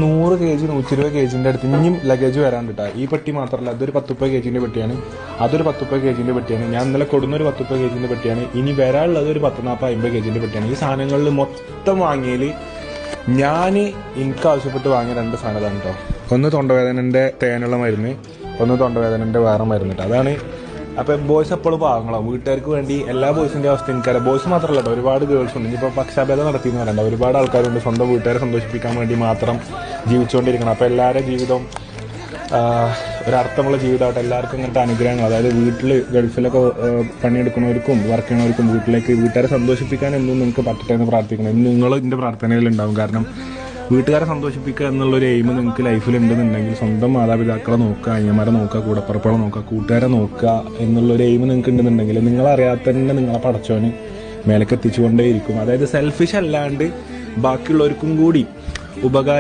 100 kg 120 kg അടുത്ത് ഇനിയും luggage വരാണ്ട് കേട്ടോ. ഈ പെട്ടി മാത്രമല്ല, അതൊരു 10-30 kg പെട്ടിയാണ്, അതൊരു 10-30 kg പെട്ടിയാണ്. ഞാൻ ഇന്നലെ കൊടുന്നൊരു 10-30 kg പെട്ടിയാണ്. ഇനി വരാനുള്ളത് ഒരു 10-40-50 kg പെട്ടിയാണ്. ഈ സാധനങ്ങളിൽ മൊത്തം വാങ്ങിയതിൽ എനിക്ക് ആവശ്യപ്പെട്ട് വാങ്ങിയ 2 സാധനമാണ് കേട്ടോ. ഒന്ന് തൊണ്ടവേദനൻ്റെ തേനുള്ള മരുന്ന്, ഒന്ന് തൊണ്ടവേദനൻ്റെ വേറെ മരുന്ന് കേട്ടോ. അതാണ്. അപ്പം ബോയ്സ് എപ്പോഴും പാവങ്ങളാവും. വീട്ടുകാർക്ക് വേണ്ടി എല്ലാ ബോയ്സിൻ്റെ അവസ്ഥ എനിക്കറിയാം. ബോയ്സ് മാത്രമല്ല കേട്ടോ, ഒരുപാട് ഗേൾസ് ഉണ്ട്. ഇനിയിപ്പോൾ പക്ഷാഭേദം നടത്തിയെന്ന് പറയണ്ട, ഒരുപാട് ആൾക്കാരുണ്ട് സ്വന്തം വീട്ടുകാരെ സന്തോഷിപ്പിക്കാൻ വേണ്ടി മാത്രം ജീവിച്ചുകൊണ്ടിരിക്കണം. അപ്പോൾ എല്ലാവരുടെ ജീവിതം ഒരർത്ഥമുള്ള ജീവിതമായിട്ട് എല്ലാവർക്കും ഇങ്ങനത്തെ അനുഗ്രഹങ്ങൾ, അതായത് വീട്ടിൽ ഗൾഫിലൊക്കെ പണിയെടുക്കുന്നവർക്കും വർക്ക് ചെയ്യണവർക്കും വീട്ടുകാരെ സന്തോഷിപ്പിക്കാൻ എന്നും നിങ്ങൾക്ക് പറ്റട്ടെ എന്ന് പ്രാർത്ഥിക്കണം. ഇന്ന് നിങ്ങൾ ഇതിൻ്റെ പ്രാർത്ഥനയിലുണ്ടാവും. കാരണം വീട്ടുകാരെ സന്തോഷിപ്പിക്കുക എന്നുള്ളൊരു എയിം നിങ്ങൾക്ക് ലൈഫിൽ ഉണ്ടെന്നുണ്ടെങ്കിൽ സ്വന്തം മാതാപിതാക്കളെ നോക്കുക, അനിയന്മാരെ നോക്കുക, കൂടപ്പുറപ്പുകളെ നോക്കുക, കൂട്ടുകാരെ നോക്കുക എന്നുള്ളൊരു എയിം നിങ്ങൾക്ക് ഉണ്ടെന്നുണ്ടെങ്കിൽ നിങ്ങളറിയാതെ തന്നെ നിങ്ങളെ പടച്ചവന് മേലേക്ക് എത്തിച്ചുകൊണ്ടേയിരിക്കും. അതായത് സെൽഫിഷ് അല്ലാണ്ട് ബാക്കിയുള്ളവർക്കും കൂടി ഉപകാരം